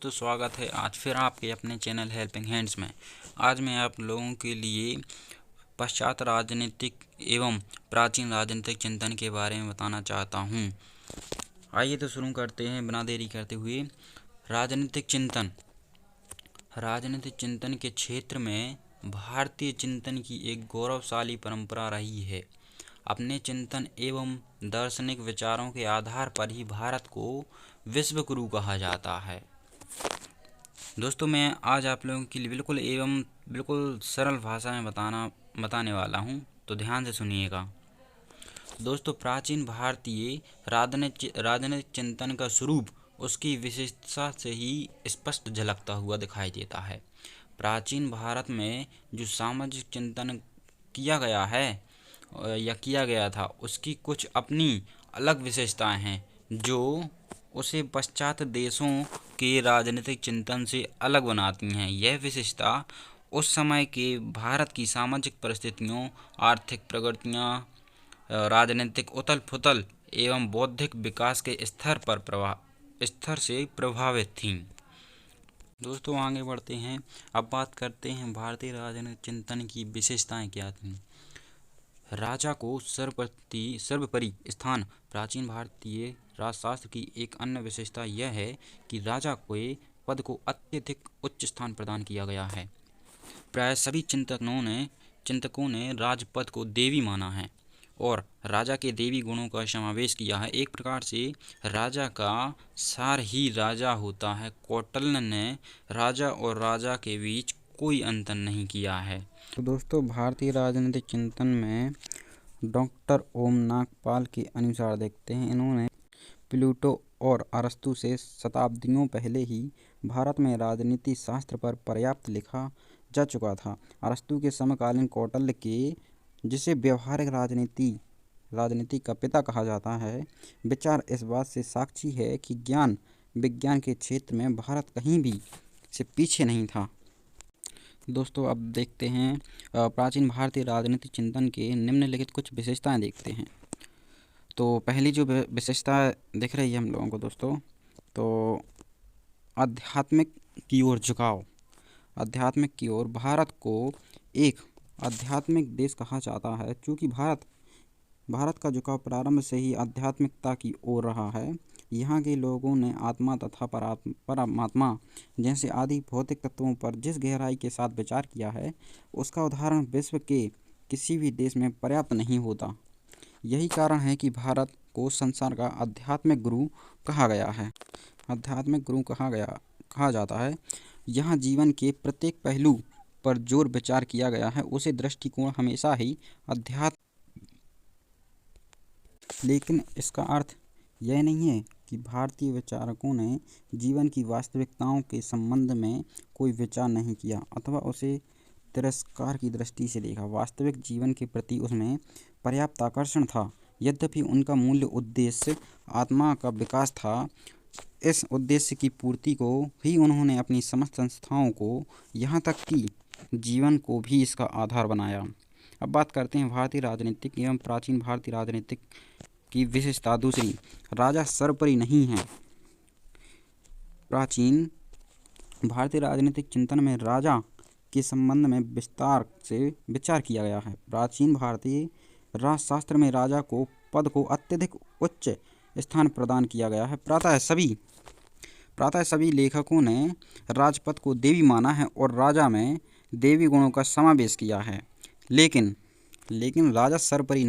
दोस्तों, स्वागत है आज फिर आपके अपने चैनल हेल्पिंग हैंड्स में। आज मैं आप लोगों के लिए पश्चात राजनीतिक एवं प्राचीन राजनीतिक चिंतन के बारे में बताना चाहता हूं। आइए तो शुरू करते हैं बिना देरी करते हुए। राजनीतिक चिंतन के क्षेत्र में भारतीय चिंतन की एक गौरवशाली परंपरा रही है। अपने चिंतन एवं दार्शनिक विचारों के आधार पर ही भारत को विश्व गुरु कहा जाता है। दोस्तों, मैं आज आप लोगों के लिए बिल्कुल सरल भाषा में बताने वाला हूं, तो ध्यान से सुनिएगा। दोस्तों, प्राचीन भारतीय राजनीतिक चिंतन का स्वरूप उसकी विशेषता से ही स्पष्ट झलकता हुआ दिखाई देता है। प्राचीन भारत में जो सामाजिक चिंतन किया गया था, उसकी कुछ अपनी अलग विशेषताएं हैं जो उसे पश्चात देशों के राजनीतिक चिंतन से अलग बनाती हैं। यह विशेषता उस समय के भारत की सामाजिक परिस्थितियों, आर्थिक प्रगतियां, राजनीतिक उथल-पुथल एवं बौद्धिक विकास के स्तर से प्रभावित थीं। दोस्तों, आगे बढ़ते हैं। अब बात करते हैं भारतीय राजनीतिक चिंतन की विशेषताएं क्या थीं। राजा को सर्वोपरि स्थान। प्राचीन भारतीय राजशास्त्र की एक अन्य विशेषता यह है कि राजा के पद को अत्यधिक उच्च स्थान प्रदान किया गया है। प्राय सभी चिंतकों ने राजपद को देवी माना है और राजा के देवी गुणों का समावेश किया है। एक प्रकार से राजा का सार ही राजा होता है। कौटिल्य ने राजा और राजा के बीच कोई अंतर नहीं किया है। तो दोस्तों, भारतीय राजनीतिक चिंतन में डॉक्टर ओम नागपाल के अनुसार देखते हैं। इन्होंने प्लेटो और अरस्तु से शताब्दियों पहले ही भारत में राजनीति शास्त्र पर पर्याप्त लिखा जा चुका था। अरस्तु के समकालीन कौटिल्य के, जिसे व्यवहारिक राजनीति का पिता कहा जाता है, विचार इस बात से साक्षी है कि ज्ञान विज्ञान के क्षेत्र में भारत कहीं भी से पीछे नहीं था। दोस्तों, अब देखते हैं प्राचीन भारतीय राजनीतिक चिंतन के निम्नलिखित कुछ विशेषताएं देखते हैं। तो पहली जो विशेषता दिख रही है हम लोगों को दोस्तों, तो आध्यात्मिक की ओर झुकाव। आध्यात्मिक की ओर भारत को एक आध्यात्मिक देश कहा जाता है। चूँकि भारत का झुकाव प्रारंभ से ही आध्यात्मिकता की ओर रहा है। यहाँ के लोगों ने आत्मा तथा परमात्मा जैसे आदि भौतिक तत्वों पर जिस गहराई के साथ विचार किया है, उसका उदाहरण विश्व के किसी भी देश में पर्याप्त नहीं होता। यही कारण है कि भारत को संसार का आध्यात्मिक गुरु कहा गया है। आध्यात्मिक गुरु कहा जाता है। यहाँ जीवन के प्रत्येक पहलू पर जोर विचार किया गया है। उसे दृष्टिकोण हमेशा ही अध्यात्म। लेकिन इसका अर्थ यह नहीं है कि भारतीय विचारकों ने जीवन की वास्तविकताओं के संबंध में कोई विचार नहीं किया अथवा उसे तिरस्कार की दृष्टि से देखा। वास्तविक जीवन के प्रति उसमें पर्याप्त आकर्षण था। यद्यपि उनका मूल्य उद्देश्य आत्मा का विकास था। इस उद्देश्य की पूर्ति को ही उन्होंने अपनी समस्त संस्थाओं को, यहाँ तक कि जीवन को भी इसका आधार बनाया। अब बात करते हैं भारतीय राजनीतिक एवं प्राचीन भारतीय राजनीतिक की विशेषता दूसरी। राजा सर्वोपरि नहीं है। प्राचीन भारतीय राजनीतिक चिंतन में राजा के संबंध में विस्तार से विचार किया गया है। प्राचीन भारतीय राजशास्त्र में राजा को पद को अत्यधिक उच्च स्थान प्रदान किया गया है। प्रातः सभी लेखकों ने राजपद को देवी माना है और राजा में देवी गुणों का समावेश किया है। लेकिन राजा सर्वोपरि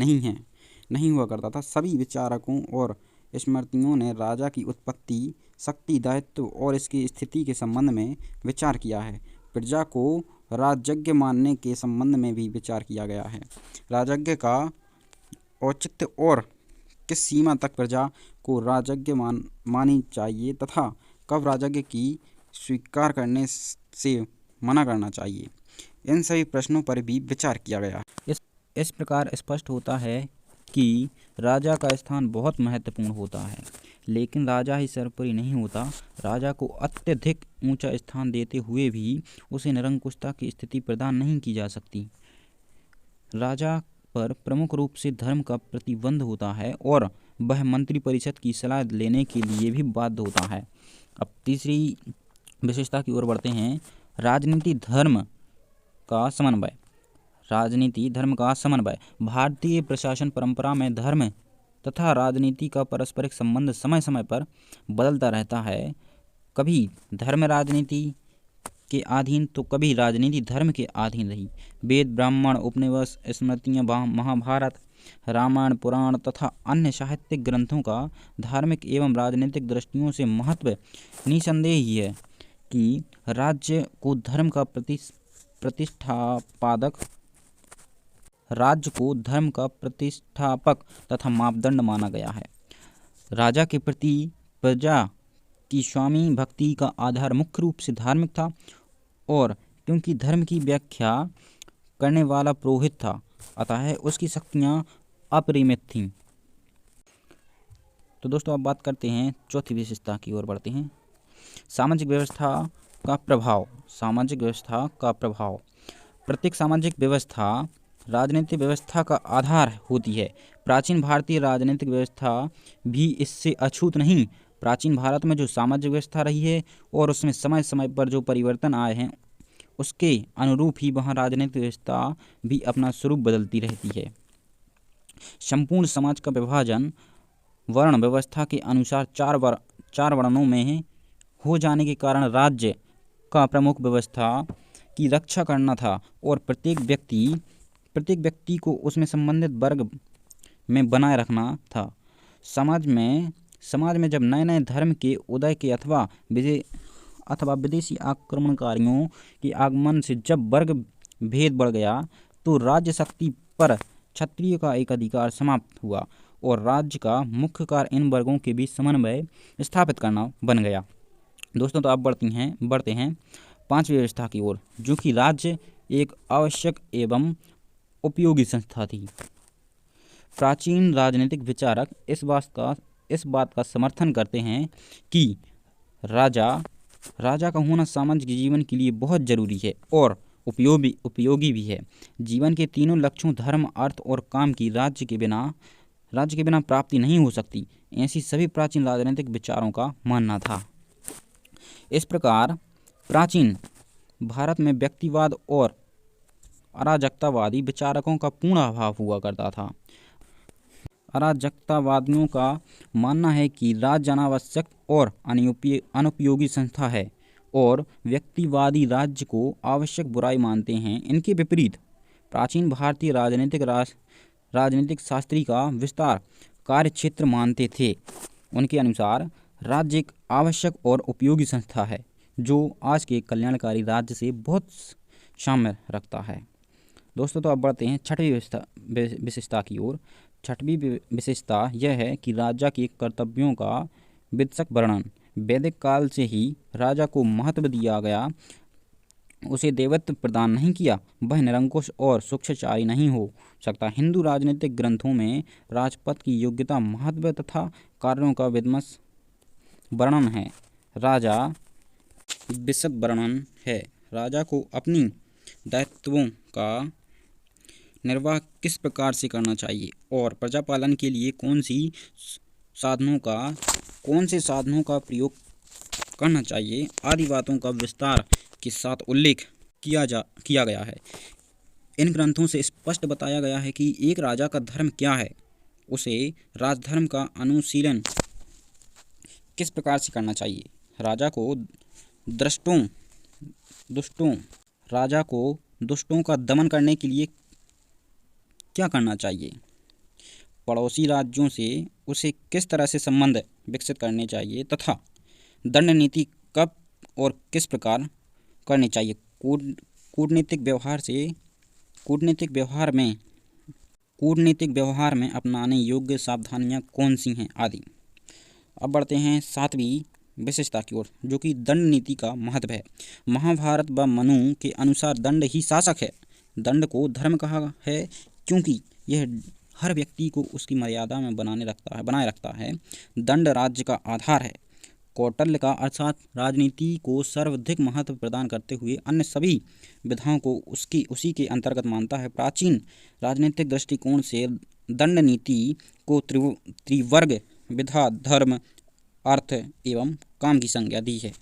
नहीं हुआ करता था। सभी विचारकों और स्मृतियों ने राजा की उत्पत्ति, शक्ति, दायित्व और इसकी स्थिति के संबंध में विचार किया है। प्रजा को राजज्ञ मानने के संबंध में भी विचार किया गया है। राजज्ञ का औचित्य और किस सीमा तक प्रजा को राजज्ञ मानी चाहिए तथा कब राजज्ञ की स्वीकार करने से मना करना चाहिए, इन सभी प्रश्नों पर भी विचार किया गया। इस प्रकार स्पष्ट होता है कि राजा का स्थान बहुत महत्वपूर्ण होता है, लेकिन राजा ही सर्वोपरि नहीं होता। राजा को अत्यधिक ऊंचा स्थान देते हुए भी उसे निरंकुशता की स्थिति प्रदान नहीं की जा सकती। राजा पर प्रमुख रूप से धर्म का प्रतिबंध होता है और वह मंत्रिपरिषद की सलाह लेने के लिए भी बाध्य होता है। अब तीसरी विशेषता की ओर बढ़ते हैं। राजनीति धर्म का समन्वय। राजनीति धर्म का समन्वय। भारतीय प्रशासन परंपरा में धर्म तथा राजनीति का पारस्परिक संबंध समय समय पर बदलता रहता है। कभी धर्म राजनीति के अधीन तो कभी राजनीति धर्म के अधीन रही। वेद, ब्राह्मण, उपनिवेश, स्मृतियाँ, महाभारत, रामायण, पुराण तथा अन्य साहित्यिक ग्रंथों का धार्मिक एवं राजनीतिक दृष्टियों से महत्व निसंदेह ही है कि राज्य को धर्म का प्रतिष्ठापक तथा मापदंड माना गया है। राजा के प्रति प्रजा की स्वामी भक्ति का आधार मुख्य रूप से धार्मिक था, और क्योंकि धर्म की व्याख्या करने वाला पुरोहित था, अतः उसकी शक्तियाँ अपरिमित थीं। तो दोस्तों अब बात करते हैं चौथी विशेषता की ओर बढ़ते हैं। सामाजिक व्यवस्था का प्रभाव। सामाजिक व्यवस्था का प्रभाव। प्रत्येक सामाजिक व्यवस्था राजनीतिक व्यवस्था का आधार होती है। प्राचीन भारतीय राजनीतिक व्यवस्था भी इससे अछूत नहीं। प्राचीन भारत में जो सामाजिक व्यवस्था रही है और उसमें समय समय पर जो परिवर्तन आए हैं, उसके अनुरूप ही वहाँ राजनीतिक व्यवस्था भी अपना स्वरूप बदलती रहती है। संपूर्ण समाज का विभाजन वर्ण व्यवस्था के अनुसार चार वर्णों में हो जाने के कारण राज्य का प्रमुख व्यवस्था की रक्षा करना था और प्रत्येक व्यक्ति को उसमें संबंधित वर्ग में बनाए रखना था। समाज में जब नए नए धर्म के उदय के अथवा विदेशी आक्रमणकारियों के आगमन से जब वर्ग भेद बढ़ गया, तो राज्य शक्ति पर क्षत्रिय का एक अधिकार समाप्त हुआ और राज्य का मुख्य कार्य इन वर्गों के बीच समन्वय स्थापित करना बन गया। दोस्तों तो अब बढ़ते हैं पांचवी व्यवस्था की ओर, जो कि राज्य एक आवश्यक एवं उपयोगी संस्था थी। प्राचीन राजनीतिक विचारक इस बात का समर्थन करते हैं कि राजा का होना सामाजिक जीवन के लिए बहुत जरूरी है और उपयोगी भी है। जीवन के तीनों लक्ष्यों धर्म, अर्थ और काम की राज्य के बिना प्राप्ति नहीं हो सकती, ऐसी सभी प्राचीन राजनीतिक विचारों का मानना था। इस प्रकार प्राचीन भारत में व्यक्तिवाद और अराजकतावादी विचारकों का पूर्ण अभाव हुआ करता था। अराजकतावादियों का मानना है कि राज्य अनावश्यक और अनुपयोगी संस्था है और व्यक्तिवादी राज्य को आवश्यक बुराई मानते हैं। इनके विपरीत प्राचीन भारतीय राजनीतिक शास्त्री का विस्तार कार्य क्षेत्र मानते थे। उनके अनुसार राज्य एक आवश्यक और उपयोगी संस्था है जो आज के कल्याणकारी राज्य से बहुत साम्य रखता है। दोस्तों तो अब बढ़ते हैं छठवीं विशेषता की ओर। छठवीं विशेषता यह है कि राजा के कर्तव्यों का विशद वर्णन। वैदिक काल से ही राजा को महत्व दिया गया, उसे देवत्व प्रदान नहीं किया, वह निरंकुश और सूक्ष्मचारी नहीं हो सकता। हिंदू राजनीतिक ग्रंथों में राजपद की योग्यता, महत्व तथा कार्यों का विशद वर्णन है। विशद वर्णन है। राजा को अपनी दायित्वों का निर्वाह किस प्रकार से करना चाहिए और प्रजापालन के लिए कौन से साधनों का प्रयोग करना चाहिए आदि बातों का विस्तार के साथ उल्लेख किया गया है। इन ग्रंथों से स्पष्ट बताया गया है कि एक राजा का धर्म क्या है, उसे राजधर्म का अनुशीलन किस प्रकार से करना चाहिए, राजा को दुष्टों का दमन करने के लिए क्या करना चाहिए, पड़ोसी राज्यों से उसे किस तरह से संबंध विकसित करने चाहिए तथा दंड नीति कब और किस प्रकार करनी चाहिए, कूटनीतिक व्यवहार में अपनाने योग्य सावधानियां कौन सी हैं आदि। अब बढ़ते हैं सातवीं विशेषता की ओर, जो कि दंड नीति का महत्व है। महाभारत व मनु के अनुसार दंड ही शासक है। दंड को धर्म कहा है क्योंकि यह हर व्यक्ति को उसकी मर्यादा में बनाए रखता है। दंड राज्य का आधार है। कौटिल्य का अर्थशास्त्र राजनीति को सर्वाधिक महत्व प्रदान करते हुए अन्य सभी विधाओं को उसी के अंतर्गत मानता है। प्राचीन राजनीतिक दृष्टिकोण से दंड नीति को त्रिवर्ग विधा, धर्म, अर्थ एवं काम की संज्ञा दी है।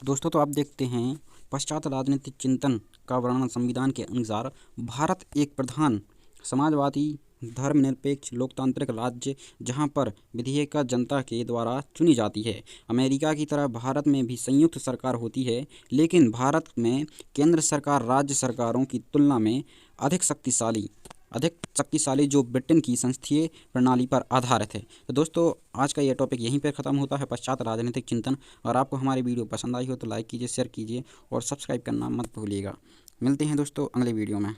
दोस्तों तो आप देखते हैं पश्चात राजनीतिक चिंतन का वर्णन संविधान के अनुसार भारत एक प्रधान समाजवादी धर्मनिरपेक्ष लोकतांत्रिक राज्य जहां पर विधेयिका जनता के द्वारा चुनी जाती है। अमेरिका की तरह भारत में भी संयुक्त सरकार होती है, लेकिन भारत में केंद्र सरकार राज्य सरकारों की तुलना में अधिक शक्तिशाली जो ब्रिटेन की संस्थीय प्रणाली पर आधारित है। तो दोस्तों आज का यह टॉपिक यहीं पर ख़त्म होता है, पश्चात राजनीतिक चिंतन। और आपको हमारी वीडियो पसंद आई हो तो लाइक कीजिए, शेयर कीजिए और सब्सक्राइब करना मत भूलिएगा। मिलते हैं दोस्तों अगले वीडियो में।